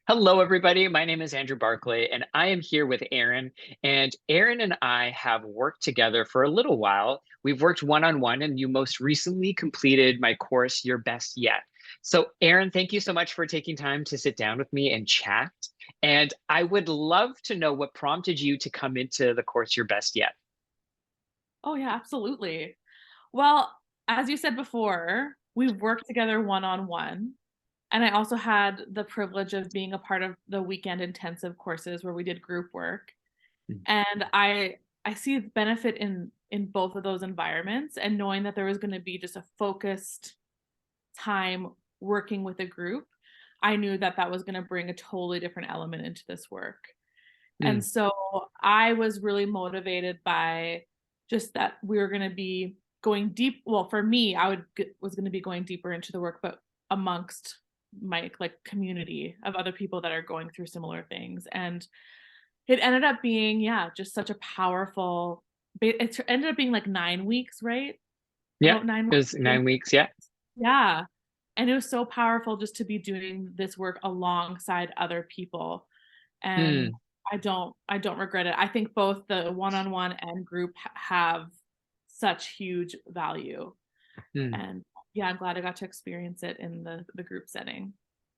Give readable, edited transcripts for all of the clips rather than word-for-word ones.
Hello, everybody. My name is Andrew Barclay, and I am here with Erin. And Erin and I have worked together for a little while. We've worked one on one, and you most recently completed my course, Your Best Yet. So, Erin, thank you so much for taking time to sit down with me and chat. And I would love to know what prompted you to come into the course, Your Best Yet. Oh, yeah, absolutely. Well, as you said before, we've worked together one-on-one, and I also had the privilege of being a part of the weekend intensive courses where we did group work. And I see the benefit in both of those environments and knowing that there was going to be just a focused time working with a group. I knew that that was going to bring a totally different element into this work. And Mm, so I was really motivated by just that we were going to be going deep. Well, for me, was going to be going deeper into the work, but amongst my like community of other people that are going through similar things. And it ended up being, yeah, just such a powerful. It ended up being like 9 weeks, right? yeah, About nine it months. was 9 weeks. Yeah. Yeah. And it was so powerful just to be doing this work alongside other people. And Mm, I don't regret it. I think both the one-on-one and group have such huge value. mm. And yeah, I'm glad I got to experience it in the group setting.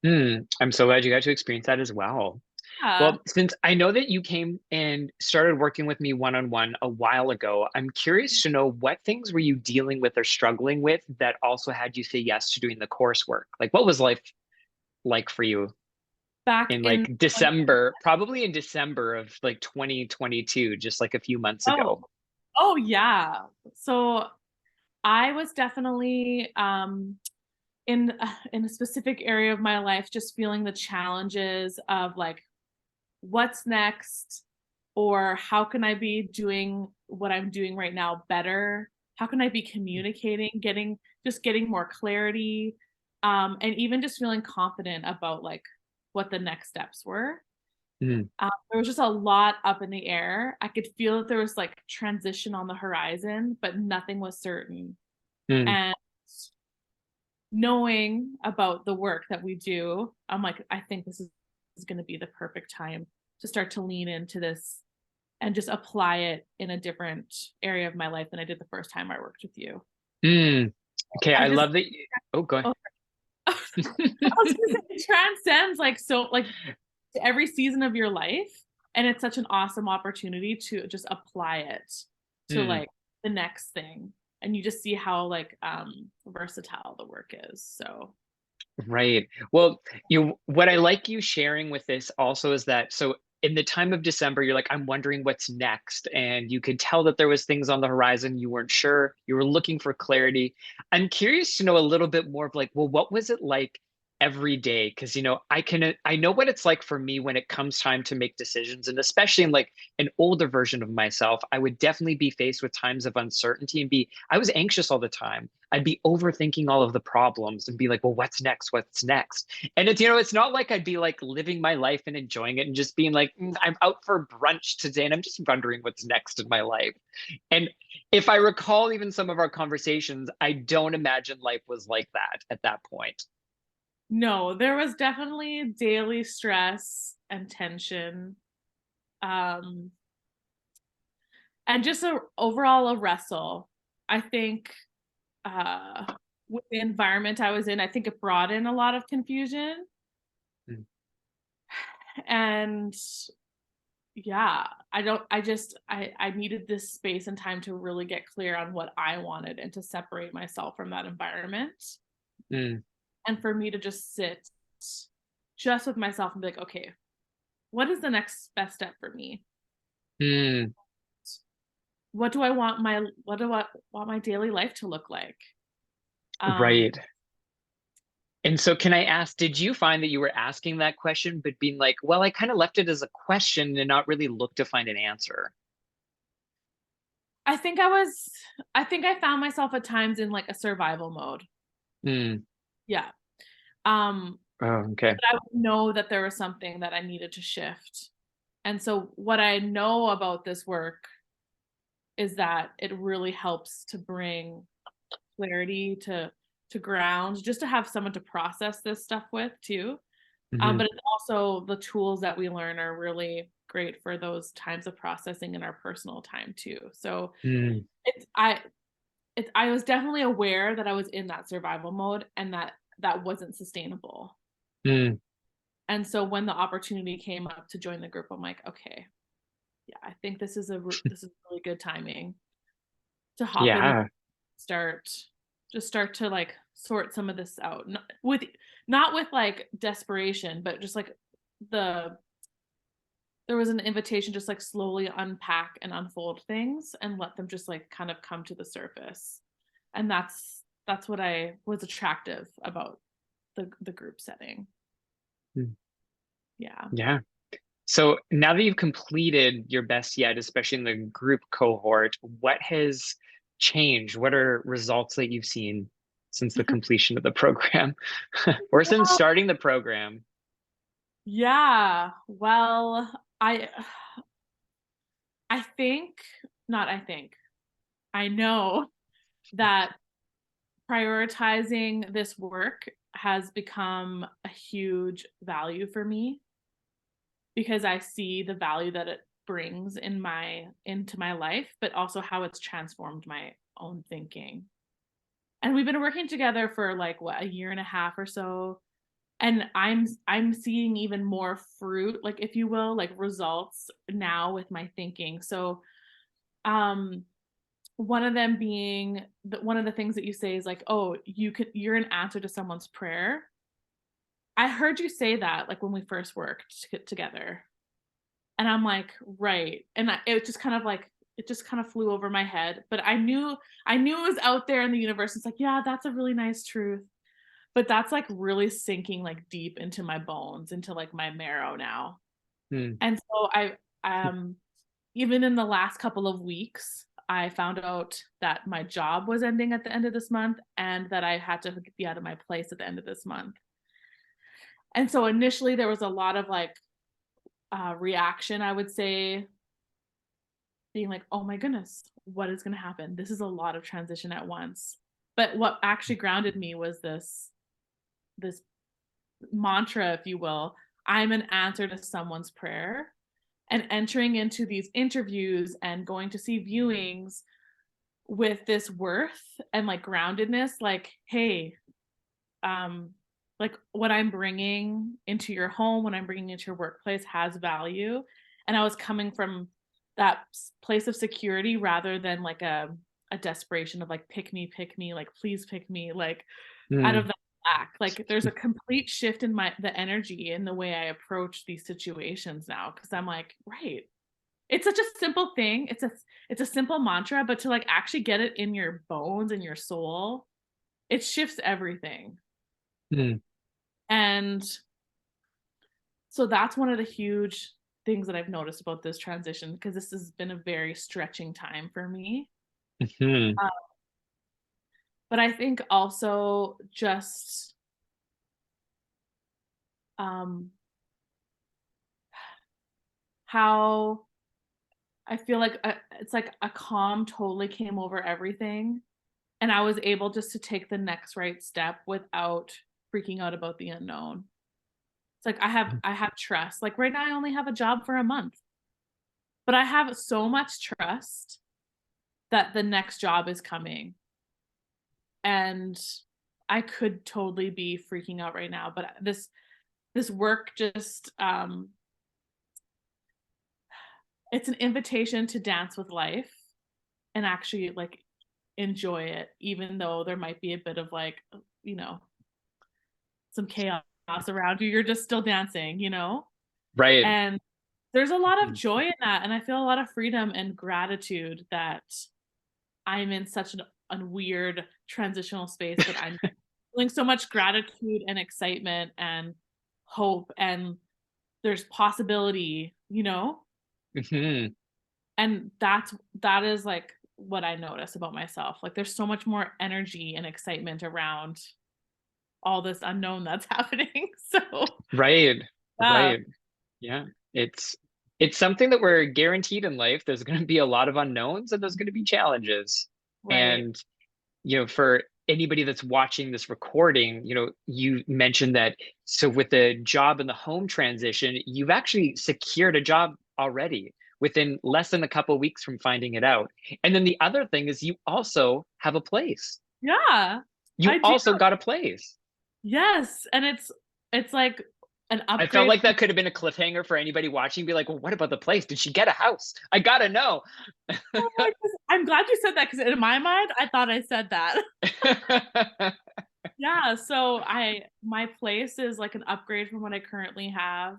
I'm so glad you got to experience that as well. Yeah. Well, since I know that you came and started working with me one on one a while ago, I'm curious to know what things were you dealing with or struggling with that also had you say yes to doing the coursework? Like, what was life like for you Back in in like December, probably in December of like 2022, just like a few months oh, ago? oh yeah. So I was definitely in a specific area of my life just feeling the challenges of like what's next or how can I be doing what I'm doing right now better? How can I be communicating, getting more clarity, and even just feeling confident about like what the next steps were. Mm, There was just a lot up in the air. I could feel that there was like transition on the horizon, but nothing was certain. mm, And knowing about the work that we do, I'm like, I think this is going to be the perfect time to start to lean into this and just apply it in a different area of my life than I did the first time I worked with you. mm. Okay, I I just, love that. Oh, go oh, ahead. I was gonna say, it transcends like so, like to every season of your life. And it's such an awesome opportunity to just apply it to Mm. like the next thing. And you just see how like versatile the work is. So Right. Well, what I like you sharing with this also is that so in the time of December, you're like, I'm wondering what's next. And you could tell that there was things on the horizon. You weren't sure. You were looking for clarity. I'm curious to know a little bit more of like, well, what was it like every day? Because I know what it's like for me when it comes time to make decisions. And especially in like an older version of myself, I would definitely be faced with times of uncertainty and I was anxious all the time. I'd be overthinking all of the problems and be like, well, what's next? What's next? And it's not like I'd be like living my life and enjoying it and just being like, I'm out for brunch today and I'm just wondering what's next in my life. And if I recall even some of our conversations, I don't imagine life was like that at that point. no, there was definitely daily stress and tension. Um, and just overall a wrestle. I think with the environment I was in, I think it brought in a lot of confusion. Mm, And yeah, I needed this space and time to really get clear on what I wanted and to separate myself from that environment. mm, And for me to just sit just with myself and be like, okay, what is the next best step for me? mm, What do I want my daily life to look like? Um, right. And so, can I ask, did you find that you were asking that question, but being like, well, I kind of left it as a question and not really look to find an answer? I think I was I think I found myself at times in like a survival mode. Mm, Yeah. Um, oh, okay. but I would know that there was something that I needed to shift. And so what I know about this work is that it really helps to bring clarity to ground, just to have someone to process this stuff with too. But Hmm. it's also the tools that we learn are really great for those times of processing in our personal time too. So Mm, it's I was definitely aware that I was in that survival mode and that that wasn't sustainable. mm, And so when the opportunity came up to join the group, I'm like, okay, yeah, I think this is really good timing to hop in, yeah. start just start to like sort some of this out. Not with like desperation, but just like the there was an invitation just like slowly unpack and unfold things and let them just like kind of come to the surface. And that's what I was attractive about the group setting. Mm, Yeah. yeah. So now that you've completed your best yet, especially in the group cohort, what has changed? What are results that you've seen since the completion of the program or since starting the program? Yeah. Well, I think not I think. I know that prioritizing this work has become a huge value for me because I see the value that it brings into my life, but also how it's transformed my own thinking. And we've been working together for like what, a year and a half or so. And I'm seeing even more fruit, like if you will, like results now with my thinking. So um one of them being one of the things that you say is like, oh, you're an answer to someone's prayer. I heard you say that like when we first worked together. And I'm like, right. And it just kind of like it just kind of flew over my head, but I knew it was out there in the universe. It's like, yeah, that's a really nice truth. But that's like really sinking like deep into my bones, into like my marrow now. Hmm, And so even in the last couple of weeks, I found out that my job was ending at the end of this month and that I had to be out of my place at the end of this month. And so initially there was a lot of like reaction, I would say, being like, oh my goodness, what is going to happen? This is a lot of transition at once. But what actually grounded me was this mantra, if you will. I'm an answer to someone's prayer. And entering into these interviews and going to see viewings with this worth and like groundedness, like, hey, um, like what I'm bringing into your home, what I'm bringing into your workplace has value. And I was coming from that place of security rather than like a desperation of like pick me, like please pick me, like out of hmm, that lack. Like there's a complete shift in the energy in the way I approach these situations now because I'm like, right. It's such a simple thing. It's a simple mantra, but to like actually get it in your bones and your soul, it shifts everything. hmm, And so that's one of the huge things that I've noticed about this transition because this has been a very stretching time for me. hmm. Uh, but I think also just um, how I feel like it's like a calm totally came over everything. And I was able just to take the next right step without freaking out about the unknown. It's like I have trust. Like right now I only have a job for a month, but I have so much trust that the next job is coming. And I could totally be freaking out right now, but this work just it's an invitation to dance with life and actually like enjoy it even though there might be a bit of like, you know, some chaos around you. You're just still dancing, you know? Right. And there's a lot of Mhm. joy in that, and I feel a lot of freedom and gratitude that I'm in such a weird transitional space, but I'm feeling so much gratitude and excitement and hope, and there's possibility, you know? Mhm. And that is like what I notice about myself. Like there's so much more energy and excitement around all this unknown that's happening. So Right. yeah, Right. Yeah. It's it's something that we're guaranteed in life. There's going to be a lot of unknowns and there's going to be challenges. right. And for anybody that's watching this recording, you mentioned that, so with the job and the home transition, you've actually secured a job already within less than a couple of weeks from finding it out. And then the other thing is you also have a place. Yeah, You I do. also got a place. Yes, and it's like an I felt upgrade like from that could have been a cliffhanger for anybody watching, be like, well, what about the place? Did she get a house? I gotta know. oh my goodness, I'm glad you said that because in my mind, I thought I said that. Yeah, so I my place is like an upgrade from what I currently have.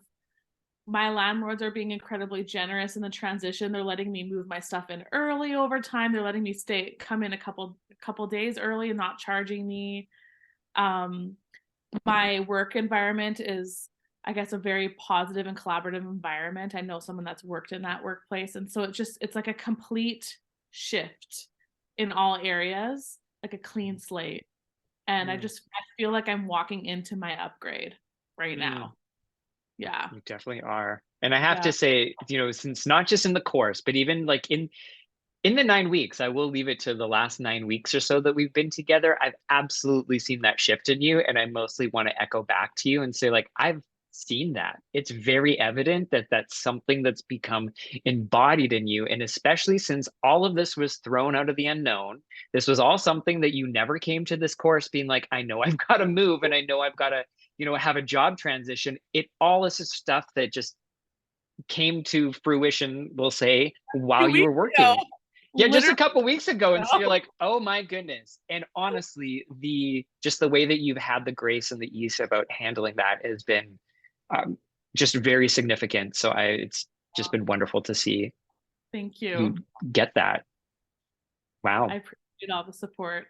My landlords are being incredibly generous in the transition. They're letting me move my stuff in early over time. They're letting me come in a couple days early and not charging me. Um, my work environment is, I guess, a very positive and collaborative environment. I know someone that's worked in that workplace, and so it's like a complete shift in all areas, like a clean slate. And Mm, I feel like I'm walking into my upgrade right mm. now. Yeah. You definitely are. And I have Yeah. to say, since not just in the course, but even like in the 9 weeks, I will leave it to the last 9 weeks or so that we've been together. I've absolutely seen that shift in you. And I mostly want to echo back to you and say, like, I've seen that. It's very evident that that's something that's become embodied in you. And especially since all of this was thrown out of the unknown, this was all something that you never came to this course being like, I know I've got to move and I know I've got to, have a job transition. It all is stuff that just came to fruition, we'll say, while 2 you were weeks ago. working. Yeah, just Literally a couple weeks ago. And so you're ago. like, oh my goodness. And honestly, the way that you've had the grace and the ease about handling that has been um, just very significant. So it's just been wonderful to see Thank you. you get that. I Wow. appreciate all the support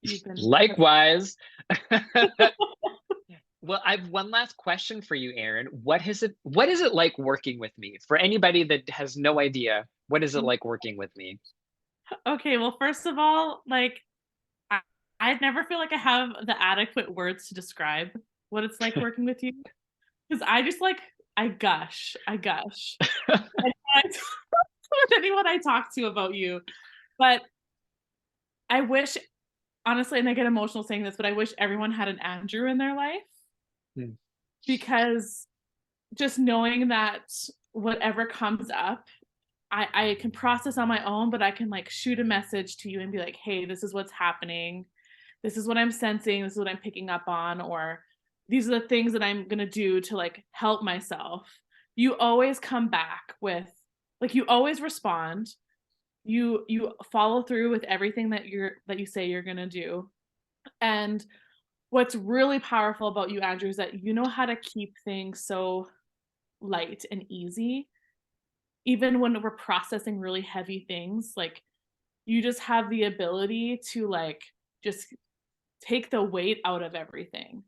you've been Likewise. Well, I have one last question for you, Erin. What is it like working with me? For anybody that has no idea, what is it like working with me? Okay, well, first of all, like, I I never feel like I have the adequate words to describe what it's like working with you, because I just, like, I gush, I gush. And I with anyone I talk to about you, but I wish honestly, and I get emotional saying this, but I wish everyone had an Andrew in their life, Hmm. because just knowing that whatever comes up, I can process on my own, but I can, like, shoot a message to you and be like, "Hey, this is what's happening. This is what I'm sensing. This is what I'm picking up on," or "These are the things that I'm gonna do to, like, help myself." You always come back with like, you always respond. You follow through with everything that you say you're gonna do, and what's really powerful about you, Andrew, is that you know how to keep things so light and easy, even when we're processing really heavy things, like, you just have the ability to, like, just take the weight out of everything,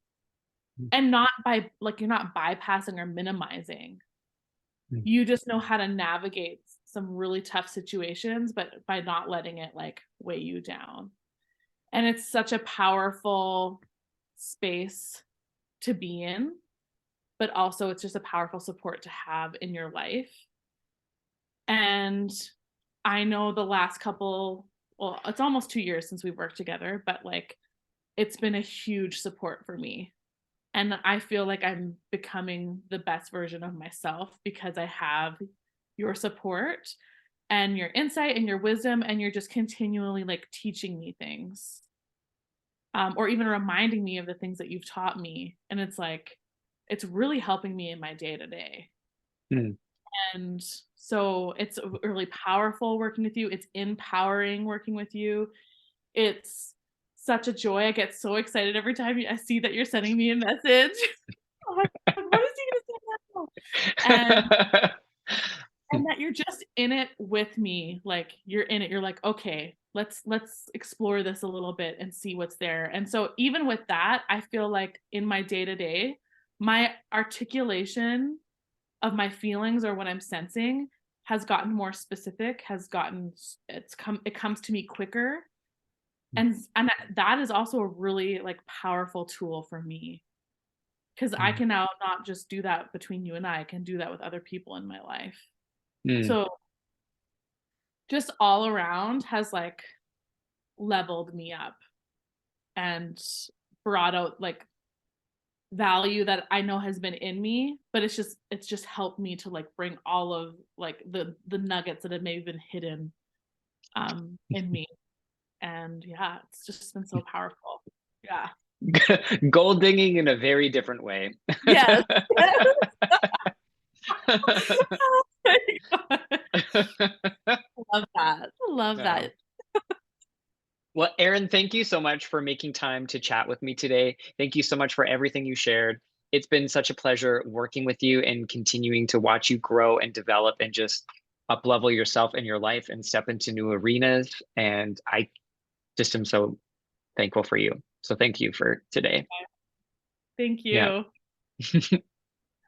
and not by like, you're not bypassing or minimizing. Hmm. You just know how to navigate some really tough situations, but by not letting it, like, weigh you down, and it's such a powerful space to be in, but also it's just a powerful support to have in your life. And I know the last couple, well, it's almost 2 years since we've worked together, but, like, it's been a huge support for me, and I feel like I'm becoming the best version of myself because I have your support and your insight and your wisdom, and you're just continually, like, teaching me things, or even reminding me of the things that you've taught me, and it's like, it's really helping me in my day to day. Hmm. And so it's really powerful working with you. It's empowering working with you. It's such a joy. I get so excited every time I see that you're sending me a message. I'm like, what is he gonna say now? And that you're just in it with me. Like, you're in it. You're like, okay, let's explore this a little bit and see what's there. And so even with that, I feel like in my day to day, my articulation of my feelings or what I'm sensing has gotten more specific, has gotten it comes to me quicker, and that is also a really, like, powerful tool for me, because I Hmm. can now not just do that between you and I can do that with other people in my life. Hmm. So, just all around has, like, leveled me up. and brought out like value that I know has been in me, but it's just helped me to like bring all of like the nuggets that have maybe been hidden in me. And yeah, it's just been so powerful. Yeah. Gold digging in a very different way. Yes. Love that. Love Yeah. that. Well, Erin, thank you so much for making time to chat with me today. Thank you so much for everything you shared. It's been such a pleasure working with you and continuing to watch you grow and develop and just up level yourself in your life and step into new arenas. And I just am so thankful for you. So thank you for today. Thank Yeah. you.